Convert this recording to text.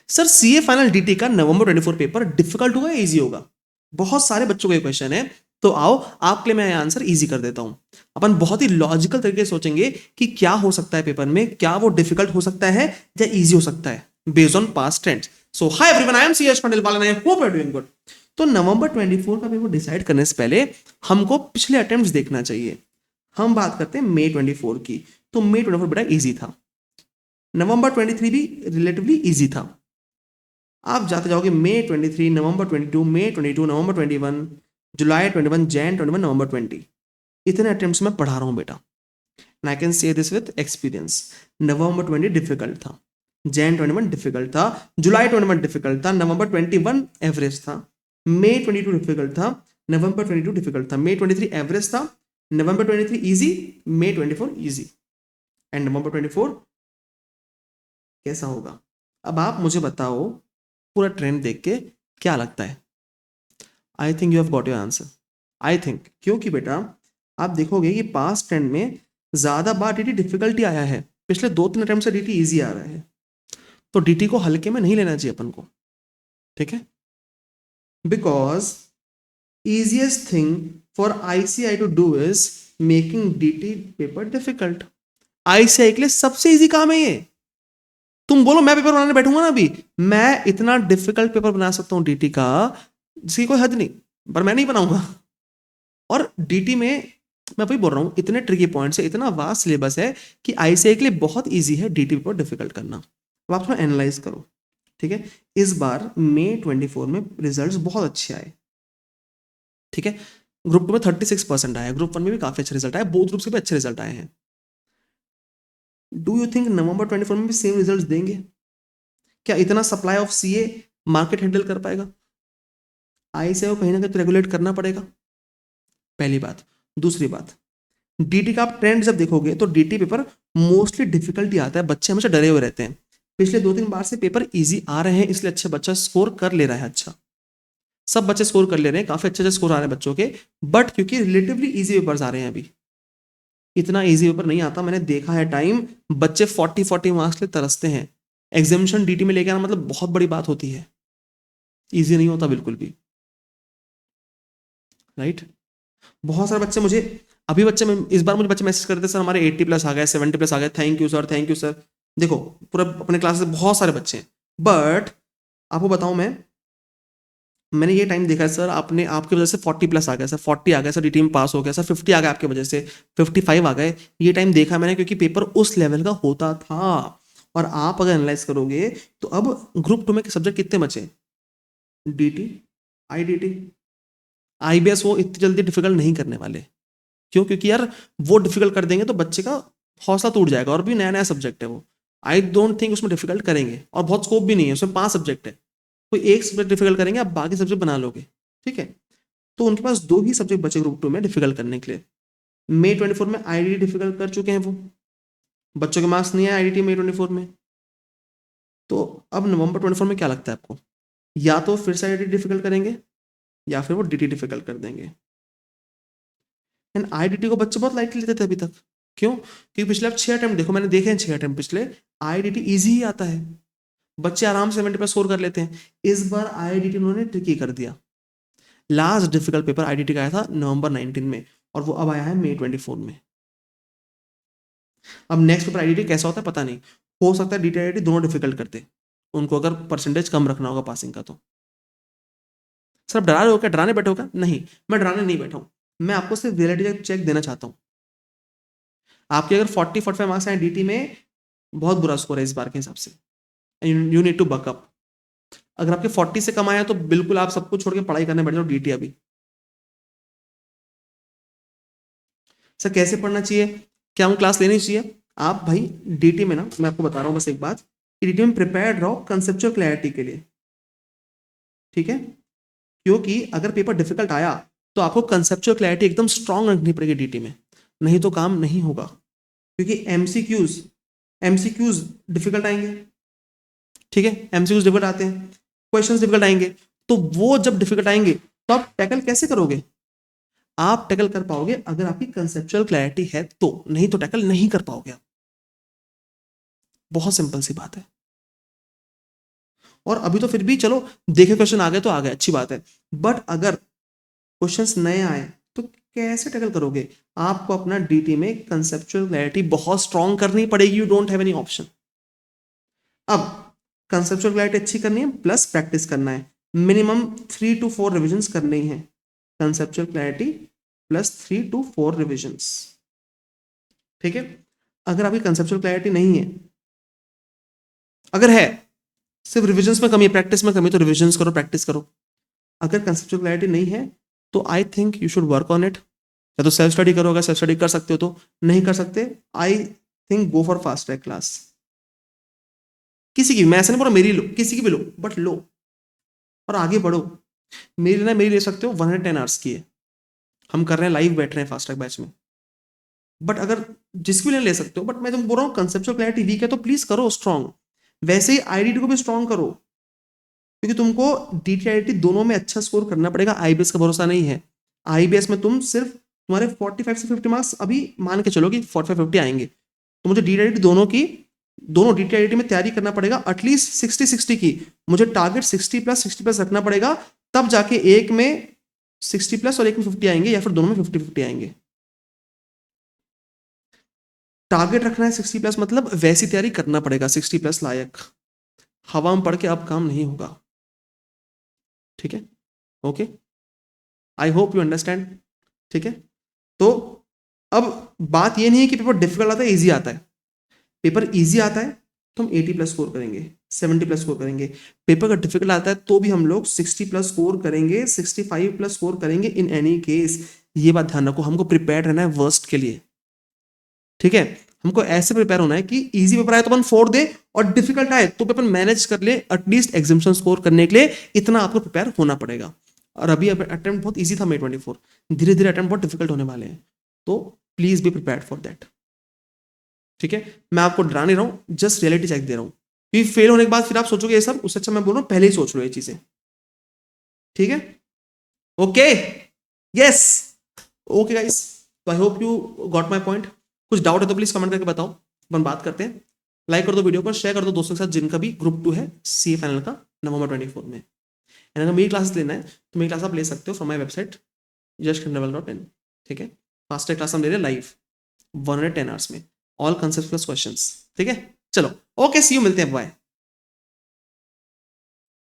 Sir CA final DT का नवंबर 24 paper difficult होगा या इजी होगा? बहुत सारे बच्चों का ये क्वेश्चन है। तो आओ आपके लिए मैं आंसर इजी कर देता हूं। अपन बहुत ही लॉजिकल तरीके से सोचेंगे कि क्या हो सकता है पेपर में, क्या वो डिफिकल्ट हो सकता है या इजी हो सकता है based on past trends. So hi everyone, I am CS Khandelwal and I hope you are doing good. तो नवंबर 24 का पेपर डिसाइड करने से पहले हमको पिछले अटेम्प्ट्स देखना चाहिए। हम बात करते हैं मई 24 की। तो मई 24 बड़ा इजी था। नवंबर 23 भी रिलेटिवली इजी था। आप जाते जाओगे मई 23, नवंबर 22, मई 22, नवंबर 21, जुलाई 21, जैन 21, नवंबर 20। इतने अटेम्प्ट्स में पढ़ा रहा हूँ बेटा। And I can say this with experience. November 20 difficult था, जैन 21 डिफिकल्ट था, जुलाई 21 डिफिकल्ट था, नवंबर 21 एवरेज था, मई 22 डिफिकल्ट था, नवंबर 22 डिफिकल्ट था, मई 23 एवरेज था, नवंबर 23 इजी, मई 24 इजी एंड नवंबर 24 कैसा होगा? अब आप मुझे बताओ पूरा ट्रेंड देख के क्या लगता है। I think you have got your answer. I think क्योंकि बेटा आप देखोगे कि पास्ट ट्रेंड में ज्यादा बार डीटी डिफिकल्टी आया है। पिछले 2-3 अटेम्प्ट से डीटी इजी आ रहा है। तो डीटी को हल्के में नहीं लेना चाहिए अपन को, ठीक है? Because easiest thing for ICI to do is making DT paper difficult. ICI के लिए सबसे इजी काम है ये। तुम बोलो मैं पेपर बनाने बैठूंगा ना अभी, मैं इतना डिफिकल्ट पेपर बना सकता हूँ डीटी का जिसकी कोई हद नहीं, पर मैं नहीं बनाऊंगा। और डीटी में मैं वही बोल रहा हूँ, इतने ट्रिकी पॉइंट्स है, इतना वास्ट सिलेबस है कि आईसीआई के लिए बहुत इजी है डीटी पेपर डिफिकल्ट करना। अब आप थोड़ा एनालाइज करो, ठीक है? इस बार मई 24 में रिजल्ट्स बहुत अच्छे आए, ठीक है? ग्रुप 2 में 36% आया, ग्रुप 1 में भी काफी अच्छे रिजल्ट आए, बोथ ग्रुप्स के भी अच्छे रिजल्ट आए हैं। डू यू थिंक नवंबर 24 में भी सेम रिजल्ट देंगे? क्या इतना supply of CA market handle कर पाएगा? आईसीआई को कहीं ना कहीं तो रेगुलेट करना पड़ेगा, पहली बात। दूसरी बात, डीटी का आप ट्रेंड जब देखोगे तो डीटी पेपर मोस्टली डिफिकल्टी आता है, बच्चे हमेशा डरे हुए रहते हैं। पिछले 2-3 बार से पेपर इजी आ रहे हैं, इसलिए अच्छे बच्चा स्कोर कर ले रहा है। अच्छा, सब बच्चे स्कोर कर ले रहे हैं, काफी अच्छे अच्छे स्कोर आ रहे हैं बच्चों के। बट क्योंकि रिलेटिवली इजी पेपर्स आ रहे हैं अभी, इतना इजी पेपर नहीं आता। मैंने देखा है टाइम, बच्चे 40 मार्क्स ले तरसते हैं। एग्जामिनेशन डीटी में लेके आना मतलब बहुत बड़ी बात होती है, इजी नहीं होता बिल्कुल भी, राइट? बहुत सारे बच्चे मुझे अभी बच्चे में इस बार मुझे बच्चे मैसेज करते सर हमारे 80+ आ गए, 70+ आ गए, thank you sir, thank you sir. देखो पूरा अपने क्लास से बहुत सारे बच्चे हैं, बट आपको बताऊं मैंने ये टाइम देखा है सर, आपने आपकी वजह से 40+ आ गया सर, 40 आ गया सर, डीटी में पास हो गया सर, 50 आ गया आपकी वजह से, 55 आ गए। ये टाइम देखा मैंने क्योंकि पेपर उस लेवल का होता था। और आप अगर एनालाइज करोगे तो अब ग्रुप 2 में सब्जेक्ट कितने बचे? डीटी, आईडीटी, आईबीएस वो इतनी जल्दी डिफिकल्ट नहीं करने वाले। क्यों? क्योंकि यार वो डिफिकल्ट कर देंगे तो बच्चे का हौसला टूट जाएगा, और भी नया नया सब्जेक्ट है वो। आई डोंट थिंक उसमें डिफिकल्ट करेंगे, और बहुत स्कोप भी नहीं है उसमें, 5 सब्जेक्ट है। कोई एक सब्जेक्ट डिफिकल्ट करेंगे, आप बाकी सब्जेक्ट बना लोगे, ठीक है? तो उनके पास 2 ही सब्जेक्ट बचे ग्रुप 2 में डिफिकल्ट करने के लिए। मई 24 में आईडीटी डिफिकल्ट कर चुके हैं वो, बच्चों के मार्क्स नहीं आए आईडीटी मई 24 में। तो अब नवंबर 24 में क्या लगता है आपको? या तो फिर से आईडीटी डिफिकल्ट करेंगे या फिर वो डीटी डिफिकल्ट कर देंगे। एंड आईडीटी को बच्चे बहुत लाइटली लेते थे अभी तक। क्यों? क्योंकि पिछले आप 6 अटेम्प्ट देखो, मैंने देखे हैं 6 अटेम्प्ट पिछले, आईडीटी इजी ही आता है, बच्चे आराम से 70+ स्कोर कर लेते हैं। इस बार आईडीटी उन्होंने ट्रिकी कर दिया। लास्ट डिफिकल्ट पेपर आईडीटी का आया था नवंबर 19 में, और वो अब आया है मई 24 में। अब नेक्स्ट पेपर आईडीटी कैसा होता है पता नहीं, हो सकता है डीटी आईडीटी दोनों डिफिकल्ट करते उनको, अगर परसेंटेज कम रखना होगा पासिंग का तो। सर डरा रहे हो क्या? डराने बैठे हो क्या? नहीं, मैं डराने नहीं बैठा हूँ, मैं आपको सिर्फ रियलिटी चेक देना चाहता हूँ। आपके अगर 40-45 मार्क्स आए डीटी में, बहुत बुरा स्कोर है इस बार के हिसाब से, यू नीड टू बकअप। अगर आपके 40 से कम आया तो बिल्कुल आप सब कुछ छोड़ के पढ़ाई करने बैठ जाओ डीटी अभी। सर कैसे पढ़ना चाहिए, क्या हम क्लास लेनी चाहिए? आप भाई डीटी में ना, मैं आपको बता रहा हूँ बस एक बात, डीटी में प्रिपेयर्ड रहो कंसेप्चुअल क्लैरिटी के लिए, ठीक है? क्योंकि अगर पेपर डिफिकल्ट आया तो आपको कंसेप्चुअल क्लैरिटी एकदम स्ट्रांग रखनी पड़ेगी डीटी में, नहीं तो काम नहीं होगा। क्योंकि एमसीक्यूज एमसीक्यूज डिफिकल्ट आएंगे, ठीक है? एमसीक्यूज डिफिकल्ट आते हैं, क्वेश्चंस डिफिकल्ट आएंगे। तो वो जब डिफिकल्ट आएंगे तो आप टैकल कैसे करोगे? आप टैकल कर पाओगे अगर आपकी कंसेप्चुअल क्लैरिटी है तो, नहीं तो टैकल नहीं कर पाओगे आप। बहुत सिंपल सी बात है। और अभी तो फिर भी चलो देखे क्वेश्चन आ गए तो आ गए, अच्छी बात है, बट अगर क्वेश्चंस नए आए तो कैसे टैकल करोगे? आपको अपना डीटी में कंसेप्चुअल क्लैरिटी बहुत स्ट्रांग करनी पड़ेगी, you don't have any option. अब कंसेप्चुअल क्लैरिटी अच्छी करनी है प्लस प्रैक्टिस करना है, मिनिमम 3 to 4 रिविजन्स करने ही है। Conceptual clarity plus 3 to 4 revisions, ठीक है। अगर आपकी कंसेप्चुअल क्लैरिटी नहीं है, अगर है सिर्फ रिविजन्स में कमी है, प्रैक्टिस में कमी, तो रिविजन्स करो, प्रैक्टिस करो। अगर कंसेप्चुअल क्लैरिटी नहीं है तो I think you should work on it. या तो सेल्फ स्टडी करो, अगर सेल्फ स्टडी कर सकते हो तो, नहीं कर सकते I think go for fast track class. किसी की, मैं ऐसा नहीं बोल रहा मेरी लो, किसी की भी लो, बट लो और आगे बढ़ो। मेरी ले सकते हो 110 आवर्स की है, हम कर रहे हैं लाइव, बैठ रहे हैं फास्ट ट्रैक बैच में, बट अगर जिसकी भी ले सकते हो, बट मैं तुम बोल रहा हूँ कंसेप्चुअल क्लैरिटी वीक है तो प्लीज करो स्ट्रॉन्ग। वैसे ही आईडीटी को भी स्ट्रॉन्ग करो, क्योंकि तुमको डीटीआईटी दोनों में अच्छा स्कोर करना पड़ेगा, आईबीएस का भरोसा नहीं है। आईबीएस में तुम सिर्फ तुम्हारे 45 से 50 मार्क्स अभी मान के चलो कि 45-50 आएंगे, तो मुझे डीटीआईटी दोनों डीटीआईटी में तैयारी करना पड़ेगा एटलीस्ट 60-60 की। मुझे टारगेट 60+60+ रखना पड़ेगा, तब जाके एक में 60+ और एक में 50 आएंगे, या फिर दोनों में 50-50 आएंगे। टारगेट रखना है 60+, मतलब वैसी तैयारी करना पड़ेगा 60+ लायक। हवा में पढ़ के अब काम नहीं होगा, ठीक है? Okay, I hope you understand, ठीक है? तो अब बात ये नहीं है कि पेपर डिफिकल्ट आता है इजी आता है। पेपर इजी आता है तो हम 80+ स्कोर करेंगे, 70+ स्कोर करेंगे। पेपर का डिफिकल्ट आता है तो भी हम लोग 60+ स्कोर करेंगे, 65+ स्कोर करेंगे इन एनी केस। ये बात ध्यान रखो, हमको प्रिपेयर रहना है वर्स्ट के लिए, ठीक है? हमको ऐसे प्रिपेयर होना है कि इजी पेपर आए तो अपन 4 दे, और डिफिकल्ट आए तो पेपर मैनेज कर ले, एटलीस्ट एग्जामिनेशन स्कोर करने के लिए इतना आपको प्रिपेयर होना पड़ेगा। और अभी अटेम्प्ट बहुत इजी था May 24, धीरे धीरे अटेम्प्ट बहुत डिफिकल्ट होने वाले हैं, तो please be prepared for that, ठीक है? मैं आपको डरा नहीं रहा हूँ, जस्ट रियलिटी चेक दे रहा हूँ, क्योंकि फेल होने के बाद फिर आप सोचोगे ये सब, उससे अच्छा मैं बोल रहा हूँ पहले ही सोच लो ये चीजें, ठीक है? ओके, यस, ओके गाइस, तो आई hope you got my point. कुछ डाउट है तो प्लीज कमेंट करके बताओ, अपन बात करते हैं। लाइक कर दो वीडियो को, शेयर कर दो दोस्तों के साथ जिनका भी ग्रुप 2 है सी फाइनल का November 24 में। एंड अगर मेरी क्लासेस लेना है तो मेरी क्लास आप ले सकते हो फ्रॉम माई वेबसाइट yashkhandelwal.in, ठीक है? फास्ट क्लास हम ले रहे हैं लाइव 110 आवर्स में, ऑल कंसेप्ट प्लस क्वेश्चंस, ठीक है? चलो ओके, सी यू, मिलते हैं, बाय।